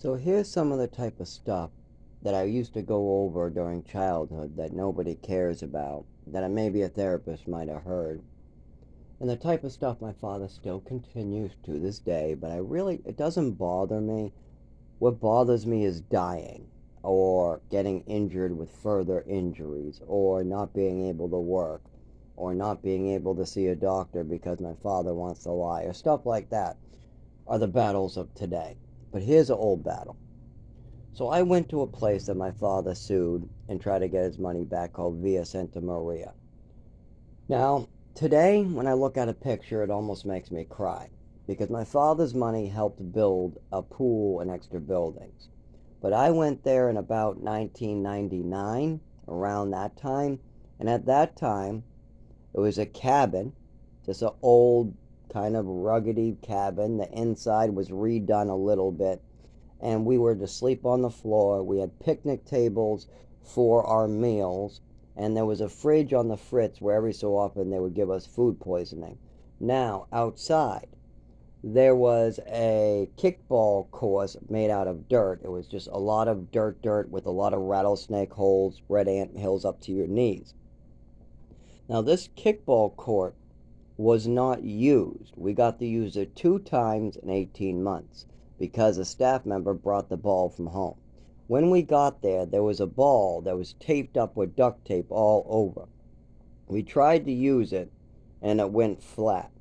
So here's some of the type of stuff that I used to go over during childhood that nobody cares about, that maybe a therapist might have heard. And the type of stuff my father still continues to this day, but it doesn't bother me. What bothers me is dying, or getting injured with further injuries, or not being able to work, or not being able to see a doctor because my father wants to lie, or stuff like that are the battles of today. But here's an old battle. So I went to a place that my father sued and tried to get his money back called Via Santa Maria. Now, today, when I look at a picture, it almost makes me cry because my father's money helped build a pool and extra buildings. But I went there in about 1999, around that time, and at that time, it was a cabin, just an old kind of ruggedy cabin. The inside was redone a little bit, and we were to sleep on the floor. We had picnic tables for our meals, and there was a fridge on the fritz where every so often they would give us food poisoning. Now, outside, there was a kickball course made out of dirt. It was just a lot of dirt with a lot of rattlesnake holes, red ant hills up to your knees. Now, this kickball court was not used. We got to use it 2 times in 18 months because a staff member brought the ball from home. When we got there, there was a ball that was taped up with duct tape all over. We tried to use it and it went flat.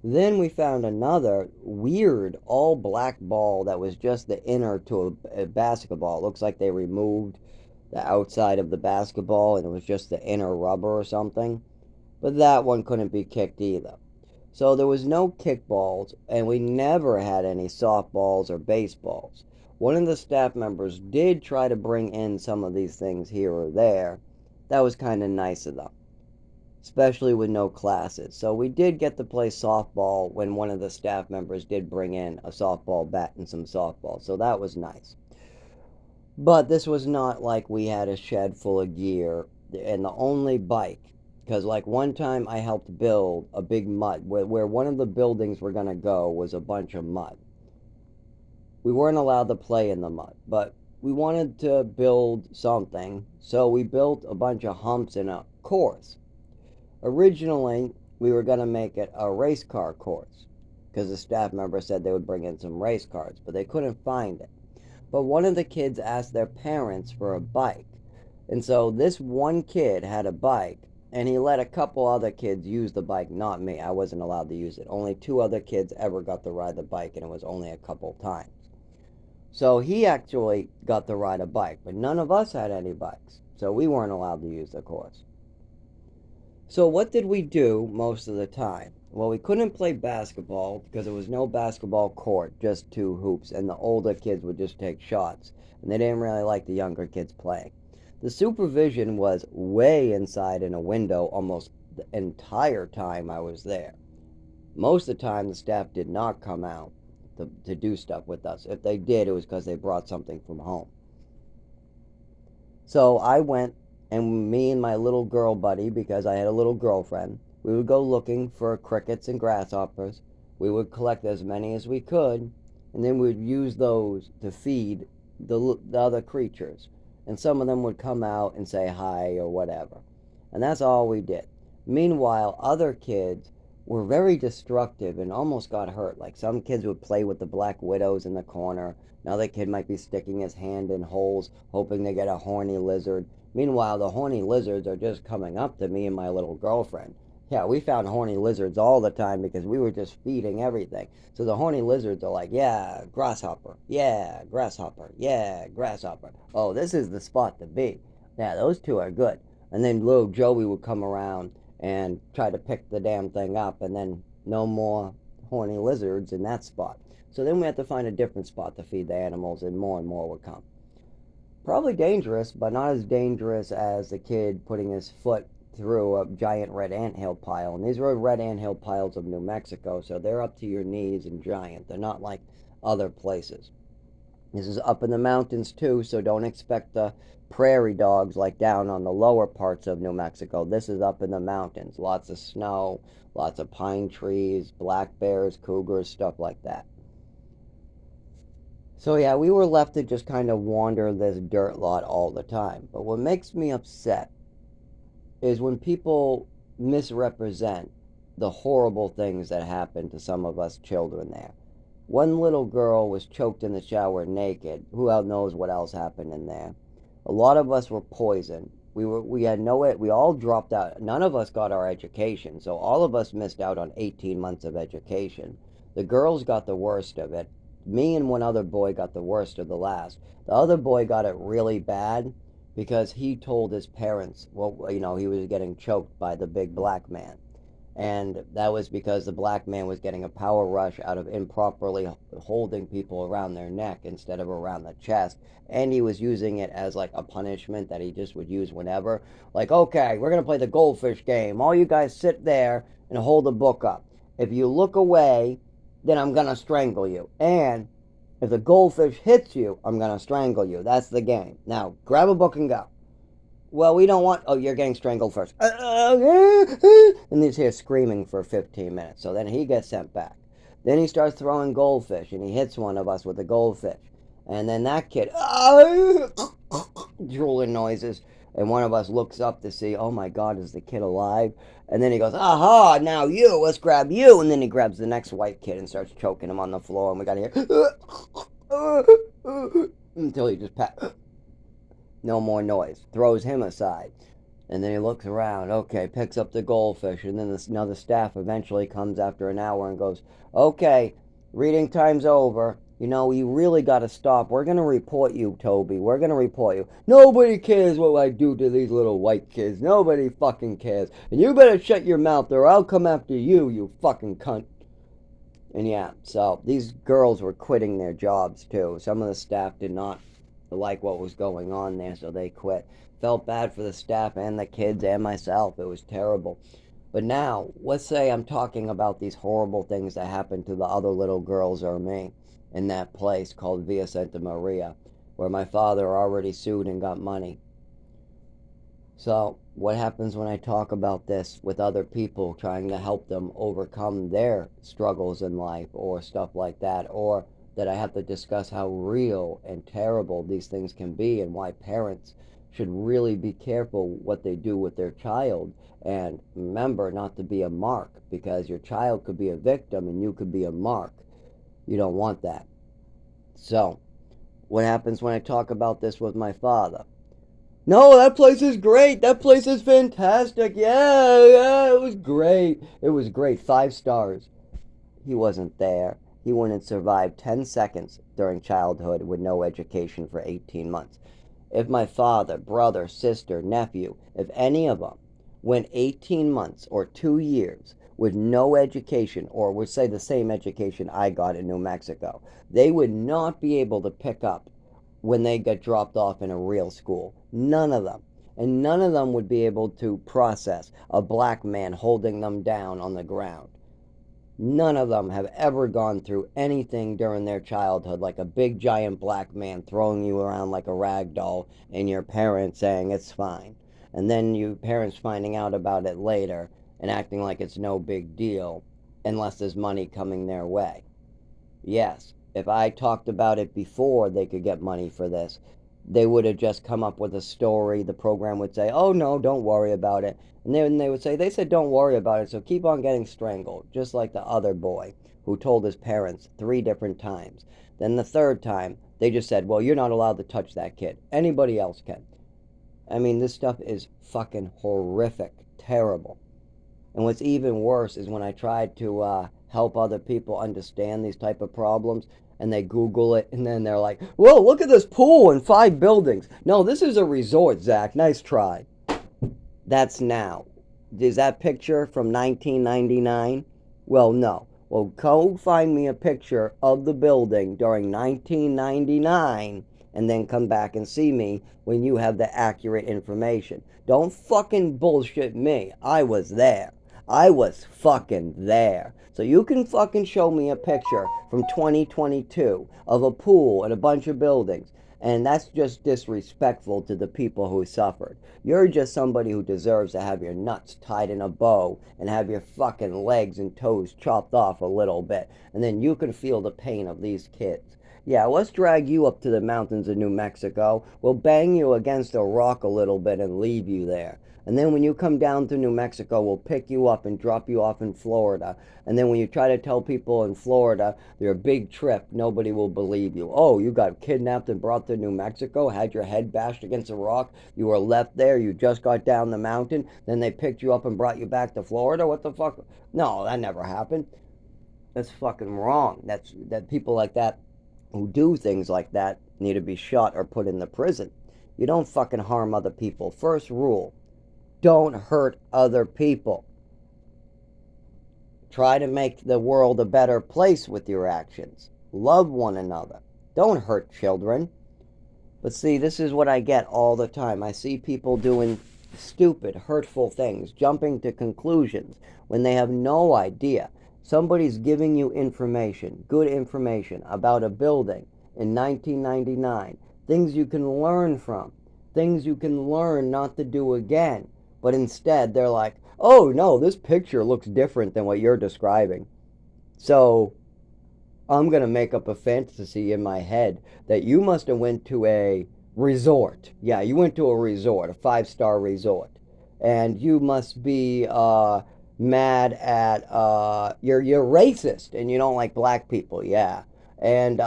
Then we found another weird all black ball that was just the inner to a basketball. It looks like they removed the outside of the basketball and it was just the inner rubber or something. But that one couldn't be kicked either. So there was no kickballs, and we never had any softballs or baseballs. One of the staff members did try to bring in some of these things here or there. That was kind of nice of them, especially with no classes. So we did get to play softball when one of the staff members did bring in a softball bat and some softballs. So that was nice. But this was not like we had a shed full of gear and the only bike. Because, like, one time I helped build a big mud where one of the buildings we're going to go was a bunch of mud. We weren't allowed to play in the mud, but we wanted to build something, so we built a bunch of humps in a course. Originally, we were going to make it a race car course because the staff member said they would bring in some race cars, but they couldn't find it. But one of the kids asked their parents for a bike. And so this one kid had a bike, and he let a couple other kids use the bike, not me. I wasn't allowed to use it. Only 2 other kids ever got to ride the bike, and it was only a couple times. So he actually got to ride a bike, but none of us had any bikes, so we weren't allowed to use the course. So what did we do most of the time? Well, we couldn't play basketball because there was no basketball court, just 2 hoops, and the older kids would just take shots, and they didn't really like the younger kids playing. The supervision was way inside in a window almost the entire time I was there. Most of the time, the staff did not come out to do stuff with us. If they did, it was because they brought something from home. So I went, and me and my little girl buddy, because I had a little girlfriend, we would go looking for crickets and grasshoppers. We would collect as many as we could, and then we'd use those to feed the other creatures. And some of them would come out and say hi or whatever. And that's all we did. Meanwhile, other kids were very destructive and almost got hurt. Like some kids would play with the black widows in the corner. Another kid might be sticking his hand in holes, hoping to get a horny lizard. Meanwhile, the horny lizards are just coming up to me and my little girlfriend. Yeah, we found horny lizards all the time because we were just feeding everything. So the horny lizards are like, yeah, grasshopper, yeah, grasshopper, yeah, grasshopper. Oh, this is the spot to be. Yeah, those two are good. And then little Joey would come around and try to pick the damn thing up, and then no more horny lizards in that spot. So then we had to find a different spot to feed the animals, and more would come. Probably dangerous, but not as dangerous as the kid putting his foot through a giant red anthill pile. And these were red anthill piles of New Mexico, so they're up to your knees and giant. They're not like other places. This is up in the mountains too, so don't expect the prairie dogs like down on the lower parts of New Mexico. This is up in the mountains. Lots of snow, lots of pine trees, black bears, cougars, stuff like that. So yeah, we were left to just kind of wander this dirt lot all the time. But what makes me upset is when people misrepresent the horrible things that happened to some of us children there. One little girl was choked in the shower naked. Who else knows what else happened in there? A lot of us were poisoned. We had no we all dropped out. None of us got our education, so all of us missed out on 18 months of education. The girls got the worst of it. Me and one other boy got the worst of the last. The other boy got it really bad because he told his parents, well, he was getting choked by the big black man. And that was because the black man was getting a power rush out of improperly holding people around their neck instead of around the chest. And he was using it as like a punishment that he just would use whenever. Like, okay, we're going to play the goldfish game. All you guys sit there and hold the book up. If you look away, then I'm going to strangle you. And if the goldfish hits you, I'm going to strangle you. That's the game. Now, grab a book and go. Well, we don't want. Oh, you're getting strangled first. And he's here screaming for 15 minutes. So then he gets sent back. Then he starts throwing goldfish, and he hits one of us with a goldfish. And then that kid, drooling noises. And one of us looks up to see, oh my God, is the kid alive? And then he goes, aha, now you, let's grab you. And then he grabs the next white kid and starts choking him on the floor. And we got to hear, until he just no more noise, throws him aside. And then he looks around, okay, picks up the goldfish, and then another staff eventually comes after an hour and goes, okay, reading time's over. You really got to stop. We're going to report you, Toby. We're going to report you. Nobody cares what I do to these little white kids. Nobody fucking cares. And you better shut your mouth or I'll come after you, you fucking cunt. And yeah, so these girls were quitting their jobs too. Some of the staff did not like what was going on there, so they quit. Felt bad for the staff and the kids and myself. It was terrible. But now, let's say I'm talking about these horrible things that happened to the other little girls or me in that place called Via Santa Maria, where my father already sued and got money. So, what happens when I talk about this with other people, trying to help them overcome their struggles in life or stuff like that, or that I have to discuss how real and terrible these things can be and why parents should really be careful what they do with their child and remember not to be a mark because your child could be a victim and you could be a mark. You don't want that. So, what happens when I talk about this with my father? No, that place is great. That place is fantastic. Yeah, yeah, it was great. It was great. 5 stars. He wasn't there. He wouldn't survive 10 seconds during childhood with no education for 18 months. If my father, brother, sister, nephew, if any of them went 18 months or 2 years with no education, or would say the same education I got in New Mexico, they would not be able to pick up when they get dropped off in a real school. None of them. And none of them would be able to process a black man holding them down on the ground. None of them have ever gone through anything during their childhood like a big giant black man throwing you around like a rag doll and your parents saying it's fine. And then your parents finding out about it later and acting like it's no big deal unless there's money coming their way. Yes, if I talked about it before they could get money for this, they would have just come up with a story. The program would say, oh no, don't worry about it. And then they would say, they said don't worry about it, so keep on getting strangled, just like the other boy who told his parents 3 different times. Then the third time, they just said, well, you're not allowed to touch that kid. Anybody else can. I mean, this stuff is fucking horrific, terrible. And what's even worse is when I tried to help other people understand these type of problems, and they Google it, and then they're like, "Whoa, look at this pool and 5 buildings." No, this is a resort, Zach. Nice try. That's now. Is that picture from 1999? Well, no. Well, go find me a picture of the building during 1999 and then come back and see me when you have the accurate information. Don't fucking bullshit me. I was there. I was fucking there. So you can fucking show me a picture from 2022 of a pool and a bunch of buildings. And that's just disrespectful to the people who suffered. You're just somebody who deserves to have your nuts tied in a bow and have your fucking legs and toes chopped off a little bit. And then you can feel the pain of these kids. Yeah, let's drag you up to the mountains of New Mexico. We'll bang you against a rock a little bit and leave you there. And then when you come down to New Mexico, we'll pick you up and drop you off in Florida. And then when you try to tell people in Florida your big trip, nobody will believe you. Oh, you got kidnapped and brought to New Mexico, had your head bashed against a rock, you were left there, you just got down the mountain, then they picked you up and brought you back to Florida? What the fuck? No, that never happened. That's fucking wrong. That people like that who do things like that need to be shot or put in the prison. You don't fucking harm other people. First rule, don't hurt other people. Try to make the world a better place with your actions. Love one another. Don't hurt children. But see, this is what I get all the time. I see people doing stupid, hurtful things, jumping to conclusions when they have no idea. Somebody's giving you information, good information, about a building in 1999, things you can learn from, things you can learn not to do again. But instead, they're like, oh no, this picture looks different than what you're describing. So I'm going to make up a fantasy in my head that you must have went to a resort. Yeah, you went to a resort, a five-star resort. And you must be mad at you're racist and you don't like black people. Yeah. And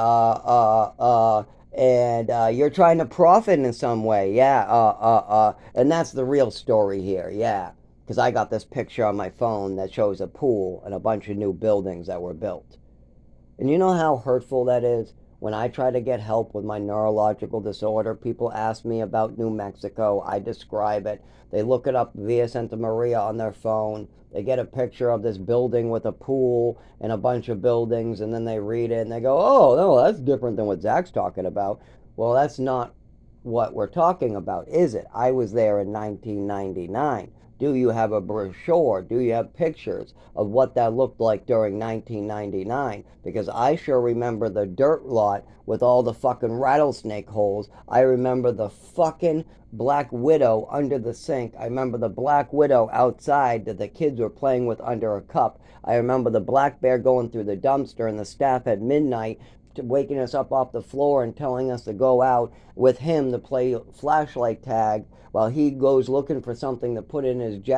you're trying to profit in some way. Yeah. And that's the real story here. Yeah. Because I got this picture on my phone that shows a pool and a bunch of new buildings that were built. And you know how hurtful that is? When I try to get help with my neurological disorder, people ask me about New Mexico. I describe it. They look it up via Santa Maria on their phone. They get a picture of this building with a pool and a bunch of buildings, and then they read it and they go, oh, no, that's different than what Zach's talking about. Well, that's not what we're talking about, is it? I was there in 1999. Do you have a brochure? Do you have pictures of what that looked like during 1999? Because I sure remember the dirt lot with all the fucking rattlesnake holes. I remember the fucking Black Widow under the sink. I remember the Black Widow outside that the kids were playing with under a cup. I remember the black bear going through the dumpster and the staff at midnight waking us up off the floor and telling us to go out with him to play flashlight tag while he goes looking for something to put in his jacket